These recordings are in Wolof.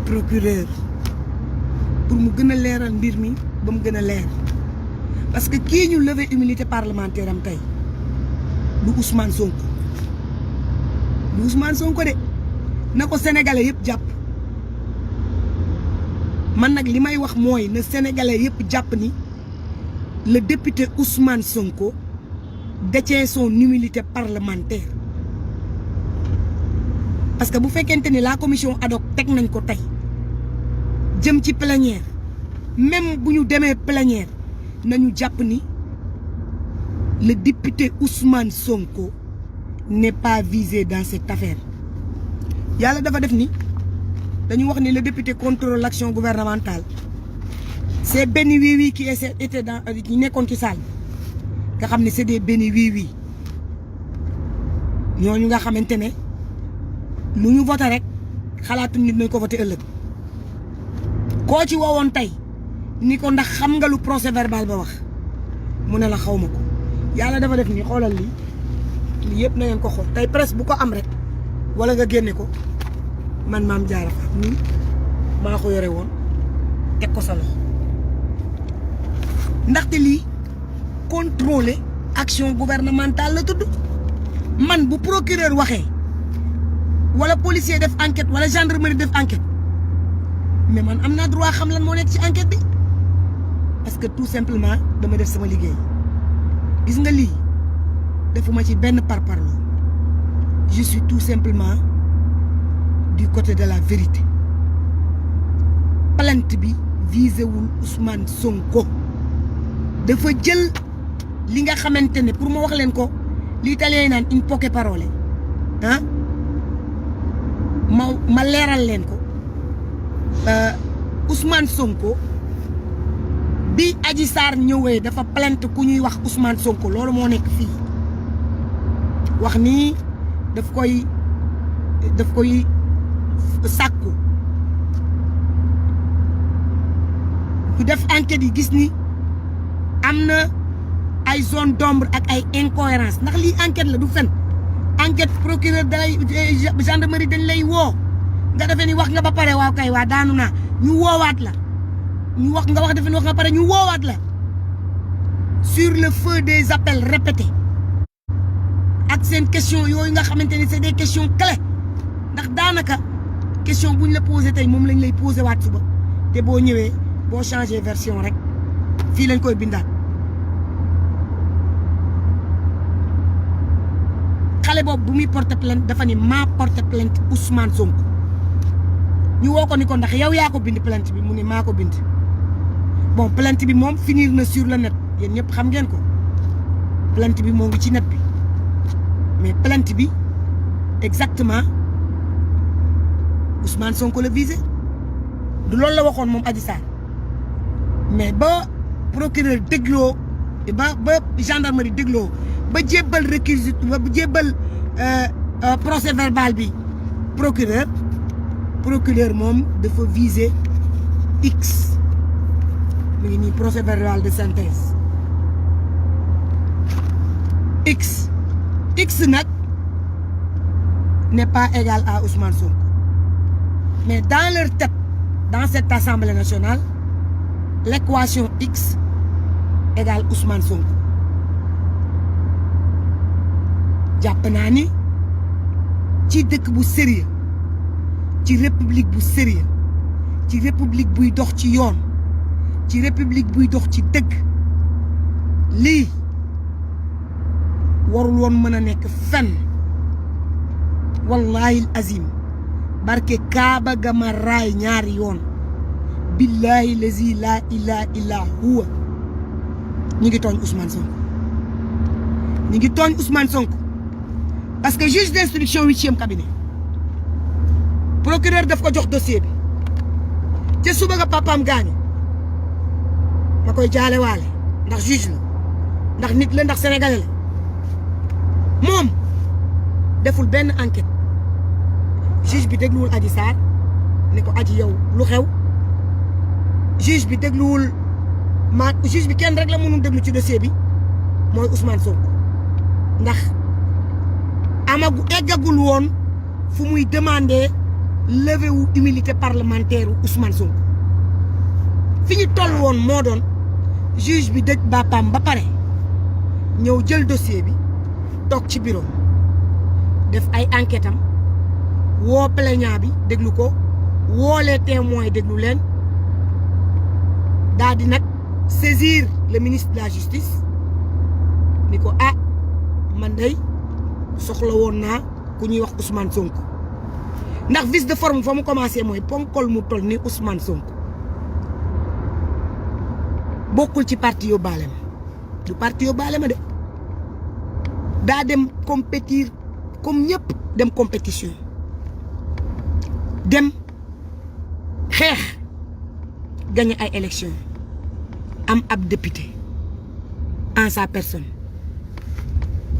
procureur pour mu gën a leeral mbir mi ba mu gën a leer parce que kii ñu lever immunité parlementaire am tey du Ousmane Sonko de na ko sénégalais yëpp jàpp man nag li may wax mooy na sénégalais yëpp jàpp ni le député Ousmane Sonko détient son immunité parlementaire parce que bu fekkente ni la commission ad hoc teg nañ ko tey jëm ci plénière même bu ñu demee plénière nañu jàpp ni le député Ousmane Sonko n'est pas visé dans cette affaire yàlla dafa def ni dañu wax ni le député contrôle l'action gouvernementale c'est Béni Oui qui était dans ñi nekkoon ci salle nga xam ne c'est des Béni Oui ñooñu nga xamante ne lu ñu voté rek xalaatu nit nañ ko voté ëllëg koo ci woowoon tey ni ko ndax xam nga lu procès verbal ba wax mu ne la xaw ma ko yàlla dafa def ni xoolal lii yëpp na ngeen ko xool tey presse bu ko am rek wala nga génne ko man Mame Diarra Fam nii maa ko yore woon teg ko sa loxo ndaxte lii contrôler action gouvernementale la tudd man bu procureur waxee wala policier def enquête wala gendarmerie def enquête mais man am naa droit xam lan moo nekk ci enquête bi parce que tout simplement dama def sama liggéey gis nga lii defuma ci benn parparloo je suis tout simplement du côté de la vérité plainte bi visé wul Ousmane Sonko dafa jël li nga xamante ne pour ma wax leen ko li italien yi naan in poche parole ah ma leeral leen ko Ousmane Sonko bi Adji Sarr ñëwee dafa plainte ku ñuy wax Ousmane Sonko loolu moo nekk fii wax ni daf koy sàkku ñu def enquête yi gis ni am na ay zone d'ombre ak ay incohérence ndax lii enquête la du fen enquête procureur dalay gendarmerie dañ lay woo nga defee ni wax nga ba pare waaw kay waa daanu naa ñu woowaat la ñu wax nga wax defe ni wax nga pare ñu woowaat la sur le feu des appels répétés ak seen question yooyu nga xamante ni c'est des questions clés ndax daanaka question bu ñu la posé tey moom lañ lay posé waat suba te boo ñëwee boo changé version rek fii lañ koy bindaat xale boobu bu muy porter plainte dafa ni maa porter plainte Ousmane Sonko ñu woo ko ni ko ndax yow yaa ko bind plainte bi mu ni maa ko bind bon plainte bi moom finir na sur le net yéen ñëpp xam ngeen ko plainte bi moo ngi ci net bi mais plainte bi exactement Ousmane Sonko la visé du loolu la waxoon moom Adji Sarr mais ba procureur dégloo ba gendarmerie dégloo ba jébbal réquisitoire ba jébbal procès verbal bi procureur moom dafa visé X mu ngi nii procès verbal de synthèse X nag n'est pas égal à Ousmane Sonko mais dans leur tête dans cette assemblée nationale l'équation X égale Ousmane Sonko jàpp naa ni ci dëkk bu sérieux ci république bu sérieux ci république buy dox ci yoon ci république buy dox ci dëgg lii warul woon mën a nekk fenn wallahi azim barke Kaaba ga ma raay ñaari yoon billahi lazi la ilaha illa huwa ñi ngi tooñ Ousmane Sonko parce que juge d'instruction 8e cabinet procureur daf ko jox dossier bi te suba nga papaam gaañu ma koy jaale waale ndax juge la ndax nit la ndax sénégalais la moom deful benn enquête juge bi dégluwul Adji Sarr ne ko Adji yow lu xew juge bi dégluwul juge bi kenn rek la mënul déglu ci dossier bi mooy Ousmane Sonko ndax eggagul woon fu muy demander levé wu immunité parlementaire Ousmane Sonko fi ñu toll woon moo doon juge bi dëj bàppam ba pare ñëw jël dossier bi toog ci bureau def ay enquête am woo plaignant bi déglu ko woo les témoins déglu leen daal di nag saisir le ministre de la justice ni ko ah man day soxla woon naa ku ñuy wax Ousmane Sonko ndax vice de forme fa mu commencé mooy ponkol mu toll ni Ousmane Sonko bokkul ci parti yóbbaale ma du parti yóbbaale ma de daa dem compétir comme ñëpp dem compétition dem xeex gagné ay élection am ab député en sa personne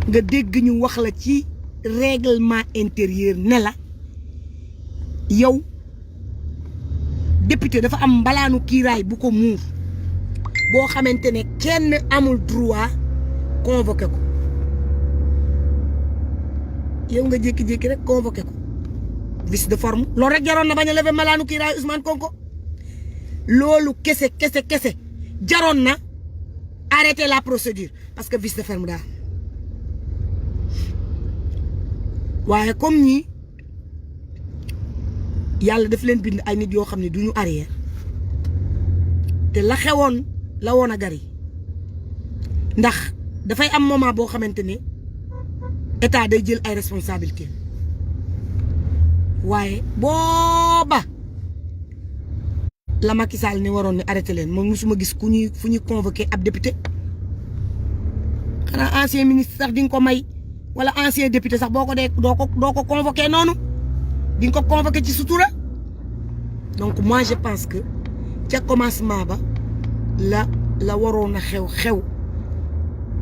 nga dégg ñu wax la ci règlement intérieur ne la yow député dafa am mbalaanu kiiraay bu ko muur boo xamante ne kenn amul droit convoqué ko yow nga jékki-jékki rek convoqué ko vice de forme loolu rek jaroon na bañ a lever mbalaanu kiiraay Ousmane Sonko loolu kese jaroon na arrêter la procédure parce que vice de forme daal waaye comme ñi yàlla daf leen bind ay nit yoo xam ne du ñu arrière te la xewoon la woon a gari ndax dafay am moment boo xamante ne état day jël ay responsabilités waaye booba la Macky Sall ni waroon ne arrêté leen moom musuma gis fu ñuy convoqué ab député xanaa ancien ministre sax di nga ko may wala ancien député sax boo ko dee doo ko convoqué noonu di nga ko convoqué ci sutura donc moi je pense que ca commencement ba la waroon a xew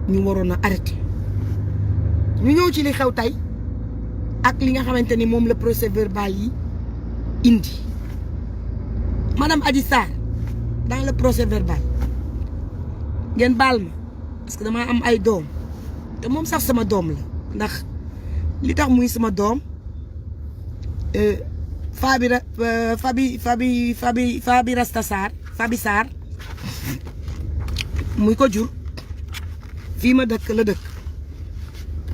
ñu waroon a arrêté ñu ñëw ci li xew tey ak li nga xamante ni moom la procès verbal yi indi madame Adji Sarr dans le procès verbal ngeen baal ma parce que dama am ay doom te moom sax sama doom la ndax li tax muy sama doom Fabi Rasta Sarr Fabi Sarr muy ko jur fii ma dëkk la dëkk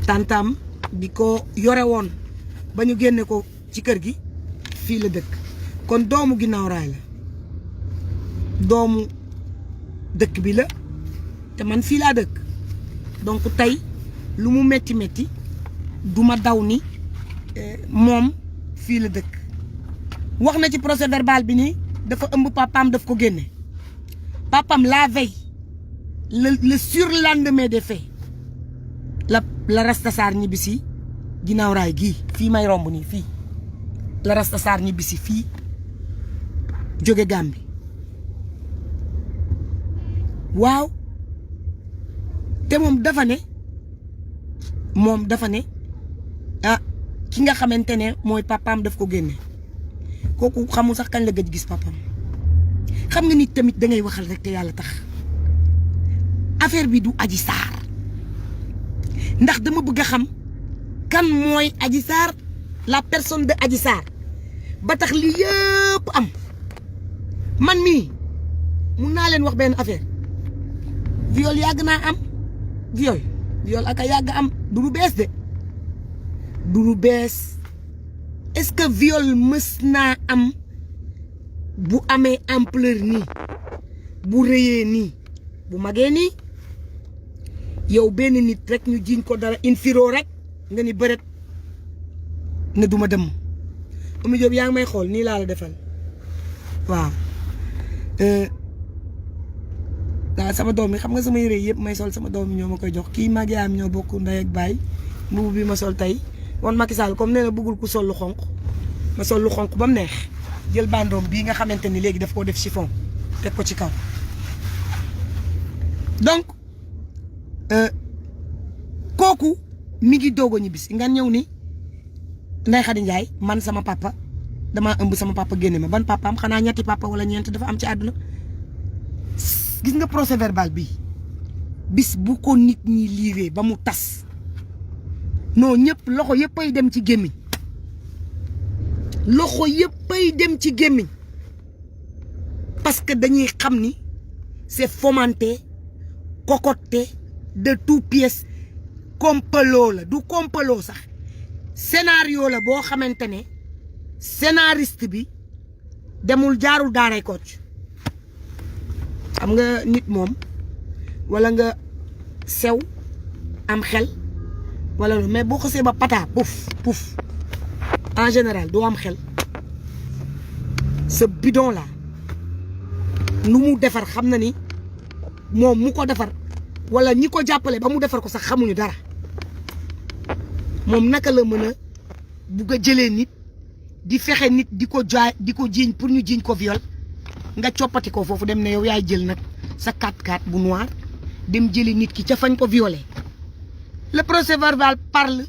tantam bi ko yore woon ba ñu génne ko ci kër gi fii la dëkk kon doomu ginnaaw raay la doomu dëkk bi la te man fii laa dëkk donc tey lu mu metti du ma daw ni moom fii la dëkk wax na ci procès verbal bi ni dafa ëmb papaam daf ko génne papaam la veille le surlendemain des faits la Rasta Sarr ñibbisi ginnaaw raay gii fii may romb nii fii la Rasta Sarr ñibbisi fii jóge Gàmbi waaw te moom dafa ne ah ki nga xamante ne mooy papaam daf ko génne kooku xamul sax kañ la gëj gis papaam xam nga nit tamit da ngay waxal rek te yàlla tax affaire bi du Adji Sarr ndax dama bëgg a xam kan mooy Adji Sarr la personne de Adji Sarr ba tax li yëpp am man mii mun naa leen wax benn affaire viol yàgg naa am viol ak a yàgg am du lu bees de du lu bees est-ce que viol mës naa am bu amee ampleur nii bu rëyee nii bu magee nii yow benn nit rek ñu jiiñ ko dara infiro rek nga ni bërët ne duma dem Oumy Diop yaa ngi may xool nii laa la defal waaw sama doom yi xam nga sama yére yëpp may sol sama doom yi ñoo ma koy jox kii mag yaayam ñoo bokk ndey ak baay mbubu bi ma sol tey woon Macky Sall comme nee na bëggul ku sol lu xonq ma sol lu xonq ba mu neex jël bandoom bii nga xamante ni léegi daf koo def chiffon teg ko ci kaw donc kooku mi ngi doog a ñibbisi nga ñëw ni Ndeye Khady Ndiaye man sama papa damaa ëmb sama papa génne ma ban papaam xanaa ñetti papa wala ñeent dafa am ci àdduna gis nga procès verbal bi bis bu ko nit ñi liiree ba mu tas non ñëpp loxo yëpp ay dem ci gémmiñ loxo yëppay dem ci gémmiñ parce que dañuy xam ni c'est fomenté cocoté de toutes pièces complot la du complot sax scénario la boo xamante ne scénariste bi demul jaarul daaray Kocc xam nga nit moom wala nga sew am xel wala lu mais boo xasee ba pata pouf en général doo am xel ce bidon là nu mu defar xam na ni moom mu ko defar wala ñi ko jàppale ba mu defar ko sax xamuñu dara moom naka la mën a bugg a jëlee nit di fexe nit di ko jaay di ko jiiñ pour ñu jiiñ ko viol nga coppati ko foofu dem ne yow yaay jël nag sa 4x4 bu noir dem jëli nit ki ca fañ ko violé le procès verbal parle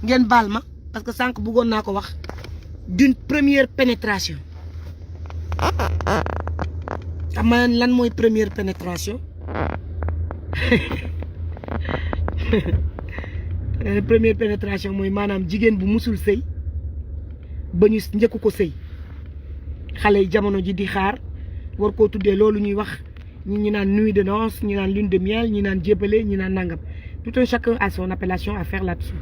ngeen baal ma parce que sànq bëggoon naa ko wax d'une première pénétration xam nga lan mooy première pénétration première pénétration mooy maanaam jigéen bu musul sëy ba ñu njëkku ko sëy xale yi jamono ji di xaar war koo tuddee loolu ñuy wax ñi naan nuit de noces ñi naan lune de miel ñi naan jébbale ñi naan nangam tout un chacun a son appellation à faire là-dessus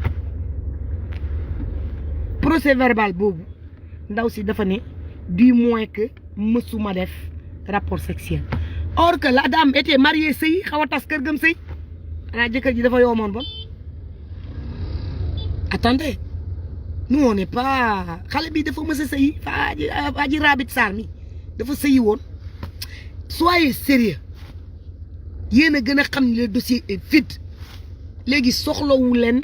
procès verbal boobu ndaw si dafa ne du moins que mësuma def rapport sexuel or que la dame était mariée sëy xaw a tas kër gëm sëy xanaa jëkkër ji dafa yoomoon bon attendez nous on n'est pas xale bi dafa mës a sëyi aji Rabbit Sarr mi dafa sëyi woon soyez sérieux yéen a gën a xam ne le dossier est vide léegi soxlawu leen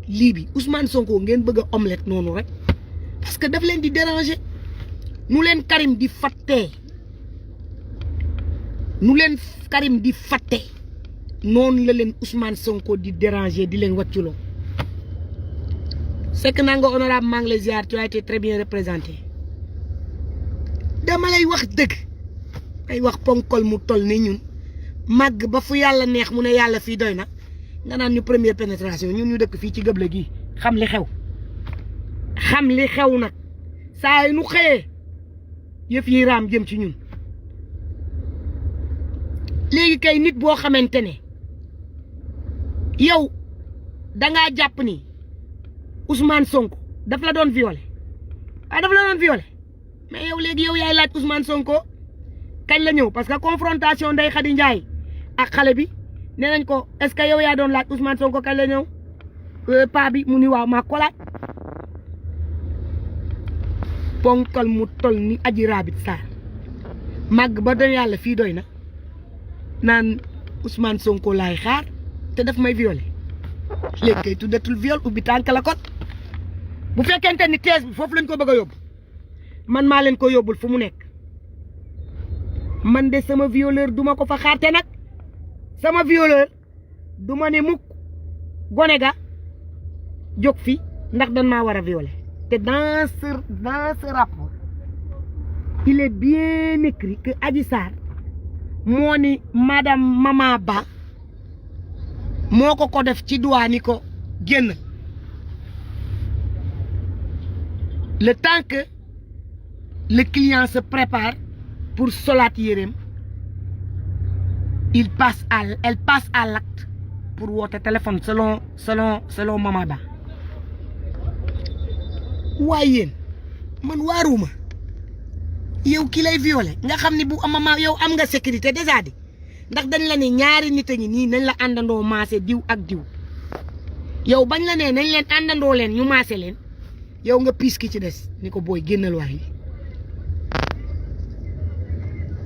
lii bi Ousmane Sonko ngeen bëgg a omelette noonu rek parce que daf leen di déranger nu leen Karim di fattee noonu la leen Ousmane Sonko di déranger di leen wàcculoo c'est que nanga honorable maa ngi lay ziar tu as été très bien représenté dama lay wax dëgg ay wax ponkol mu toll ni ñun màgg ba fu yàlla neex mu ne yàlla fii doy na nga naan ñu première pénétration ñun ñu dëkk fii ci gëble gi xam li xew nag saa yi nu xëyee yëf yi raam jëm ci ñun léegi kay nit boo xamante ne yow dangaa jàpp ni Ousmane Sonko daf la doon violé mais yow léegi yow yaay laaj Ousmane Sonko kañ la ñëw parce que confrontation Ndeye Khady Ndiaye ak xale bi nee nañ ko est-ce que yow yaa doon laaj Ousmane Sonko kañ la ñëw paa bi mu ni waaw maa ko laaj ponkal mu tol ni aji Rabbit Sarr màgg ba doon yàlla fii doy na naan Ousmane Sonko laay xaar te daf may violé léegi kay tuddatul viol ubbi tànk la kon bu fekkente ni thèse bi foofu lañ ko bëgg a yóbbu man maa leen ko yóbbul fu mu nekk man de sama violeur duma ko fa xaarte nag sama violeur duma ne mukk gone ga jóg fi ndax dañ maa war a violer te dans ce rapport il est bien écrit que Adji Sarr moo ni madame Mama Ba moo ko def ci doigt ni ko génn le temps que le client se prépare pour solaat yéreem elle passe à l'acte pour woote téléphone selon Mama Ba waaye yéen man waaruma yow ki lay violé nga xam ni bu mama yow am nga sécurité déjà di ndax dañ la ne ñaari nit a ngi nii nañ la àndandoo maase diw ak diw yow bañ la ne nañ leen àndandoo leen ñu maase leen yow nga piis ki ci des ni ko booy génnal waay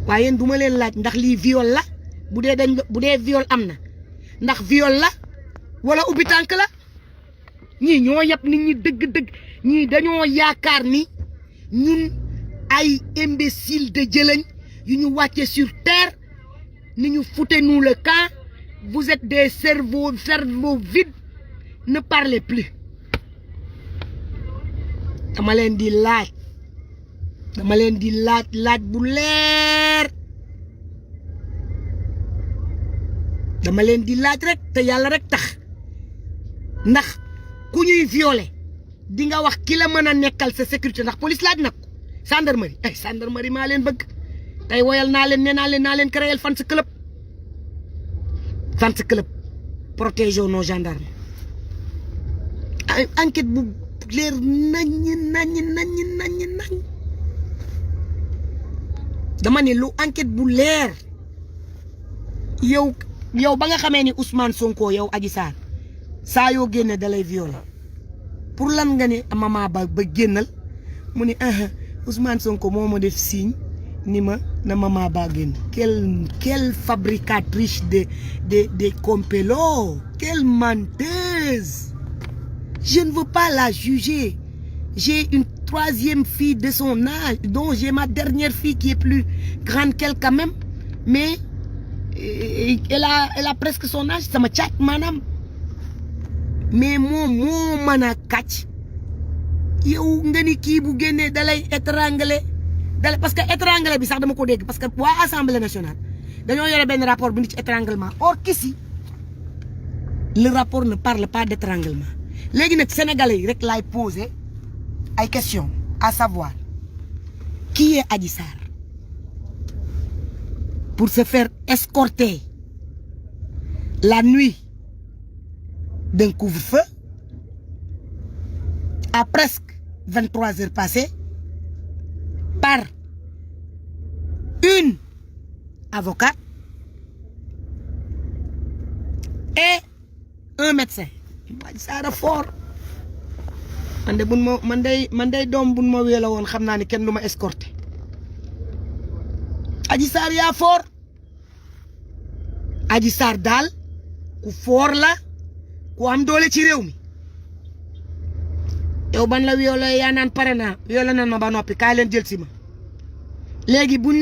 waaye yéen du ma leen laaj ndax lii viol la bu dee viol am na ndax viol la wala ubbi tànk la ñii ñoo yab nit ñi dëgg-dëgg ñii dañoo yaakaar ni ñun ay imbécile de jëlañ yu ñu wàcce sur terre ni ñu foutez-nous le camp vous êtes des cerveaux vides ne parlez plus dama leen di laaj bu leer dama leen di laaj rek te yàlla rek tax ndax ku ñuy violer di nga wax ki la mën a nekkal sa sécurité ndax police laaj nag gendarmerie ay gendarmerie maa leen bëgg tey woyal naa leen nee naa leen créer fans club protégeons nos gendarmes enquête bu leer nañ dama ne lu enquête bu leer yow ba nga xamee ni Ousmane Sonko yow Adji Sarr saa yoo génne da lay violer pour lan nga ni mama ba génnal mu ni Ousmane Sonko moo ma def signe ni ma na mama ba génn quelle fabricatrice de complots, quelle menteuse. Je ne veux pas la juger. J'ai une troisième fille de son âge, dont j'ai ma dernière fille qui est plus grande qu'elle quand même, mais elle a presque son âge, ça me chat madame. Mais moo mën a kàcc yow nga ni kii bu génnee dalay étrangler parce que étrangler bi sax dama ko dégg parce que waa Assemblée nationale dañoo yore benn rapport bu nit ci étranglement or qu'ici le rapport ne parle pas d'étranglement. léegi nag sénégalais yi rek laay poser ay questions à savoir qui est Adji Sarr pour se faire escorter la nuit d'un couvre-feu à presque 23 heures passées par une avocate et un médecin. Adji Sarr fort man de man day doom buñ ma wéela woon xam naa ni kenn du ma escorter. Adji Sarr yaa fort Adji Sarr daal ku fort la ku am doole ci réew mi yow ban la wéela yaa naan pare naa wéela nan ma ba noppi kaay leen jël si ma léegi buñ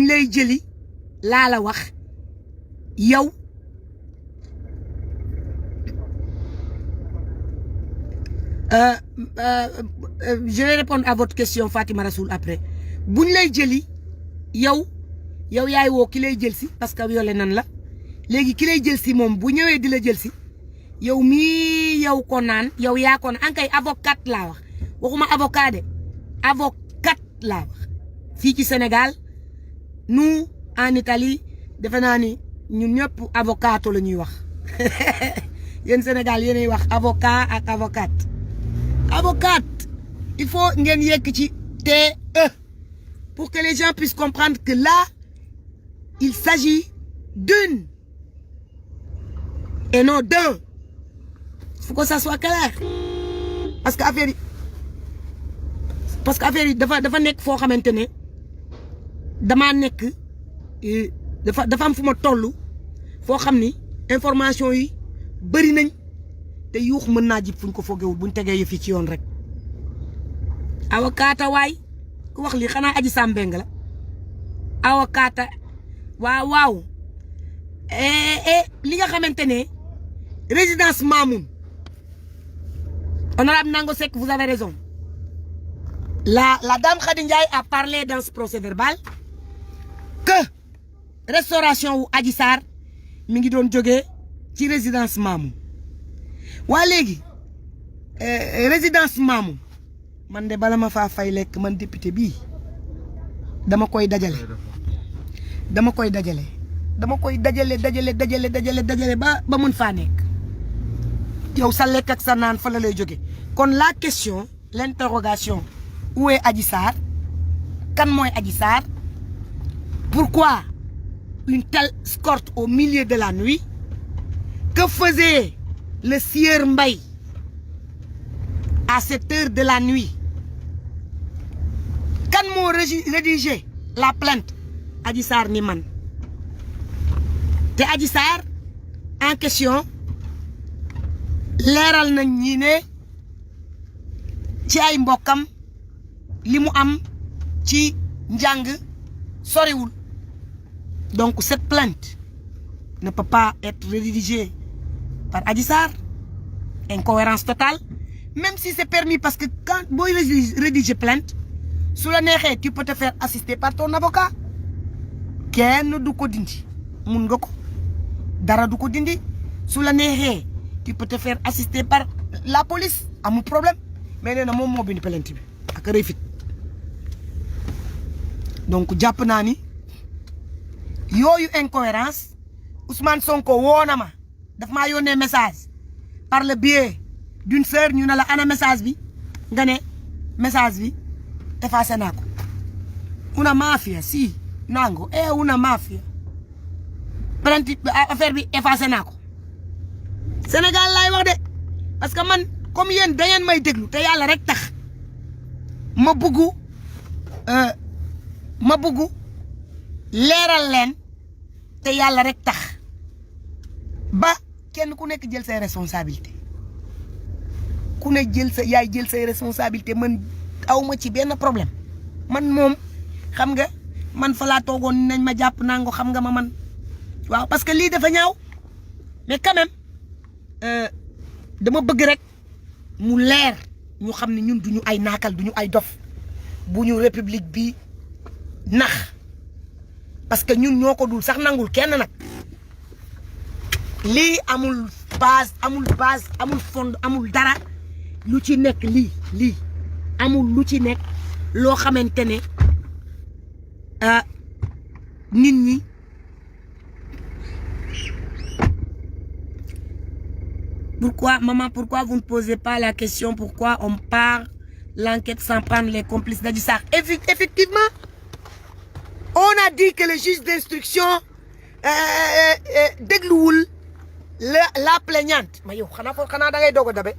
lay jëli laa la wax yow je vais répondre à votre question Fatima Rasoul après buñ lay jëli yow yaay woo ki lay jël si parce que violé nan la léegi ki lay jël si moom bu ñëwee di la jël si yow mii yow ko naan yow yaa ko naan ankay avocat laa wax waxuma avocat de avocat laa wax fii ci Sénégal nous en Italie defe naa ni ñun ñëpp avocato la ñuy wax yéen Sénégal yéenay wax avocat ak avocate il faut ngeen yekk ci TE pour que les gens puissent comprendre que là il s'agit d'une et non d'un. Il faut que ça soit clair parce que affaire yi dafa nekk foo xamante ne damaa nekk dafa am fu ma toll foo xam ni information yi bëri nañ te yuux mën naa jib fuñ ko foogewul buñ tegee yëf yi ci yoon rek. awakaata waay ku wax lii xanaa Adji Sarr Mbengue la awakaata waaw li nga xamante ne résidence Mamoun honorable Nango Seck vous avez raison la dame Khady Ndiaye a parlé dans ce procès verbal que restauration wu Adji Sarr mi ngi doon jógee ci résidence Mamoun waa léegi résidence Mamoun man de bala ma faa fay lekk man député bii dama koy dajale ba mën faa nekk yow sa lekk ak sa naan fa la lay jóge kon la question l'interrogation où est Adji Sarr kan mooy Adji Sarr pourquoi une telle escorte au milieu de la nuit que faisait le sieur Mbaye à cette heure de la nuit kan moo rédigé la plainte Adji Sarr ni man te Adji Sarr en question leeral nañ ñi ne ci ay mbokkam li mu am ci njàng soriwul donc cette plainte ne peut pas être rédigée par Adji Sarr incohérence totale même si c'est permis parce que quand booy rédiger plainte su la neexee tu peux te faire assister par ton avocat kenn du ko dindi mun nga ko dara du ko dindi su la neexee tu peux te faire assister par la police amul problème mais nee na moom moo bind plainte bi ak rëy fit donc jàpp naa ni yooyu incohérence Ousmane Sonko woo na ma daf maa yónnee message par le biais d'une sœur ñu ne la ana message bi nga ne message bi effacé naa ko una mafia si nango una mafia plainte affaire bi effacé naa ko Sénégal laay wax de parce que man comme yéen da ngeen may déglu te yàlla rek tax ma buggu leeral leen te yàlla rek tax ba kenn ku nekk jël say responsabilité ku ne yaay jël say responsabilité man awma ci benn problème man moom xam nga man fa laa toogoon nañ ma jàpp nango xam nga ma man waaw parce que lii dafa ñaaw mais quand même dama bëgg rek mu leer ñu xam ne ñun duñu ay naakal duñu ay dof bu ñu république bi nax parce que ñun ñoo ko dul sax nangul kenn nag lii amul base amul fond amul dara lu ci nekk lii amul lu ci nekk loo xamante ne nit ñi pourquoi vous ne posez pas la question pourquoi on part l'enquête sans prendre les complices d'Adji Sarr effectivement on a dit que le juge d'instruction dégluwul la plaignante ma yow xanaa da ngay doog a dabe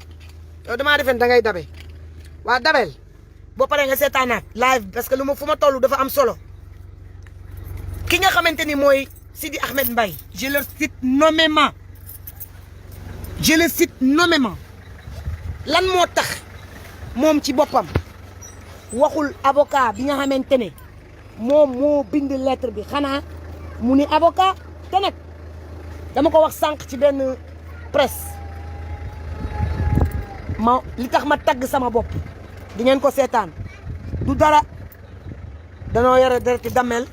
yow damaa defen da ngay dabe waa dabel boo paree nga seetaanaat live parce que fu ma toll dafa am solo ki nga xamante ni mooy Sidi Ahmed Mbaye je le cite nommément lan moo tax moom ci boppam waxul avocat bi nga xamante ne moom moo bind lettre bi xanaa mu ni avocat te nag dama ko wax sànq ci benn presse li tax ma tagg sama bopp di ngeen ko seetaan du dara danoo yore dereti dammel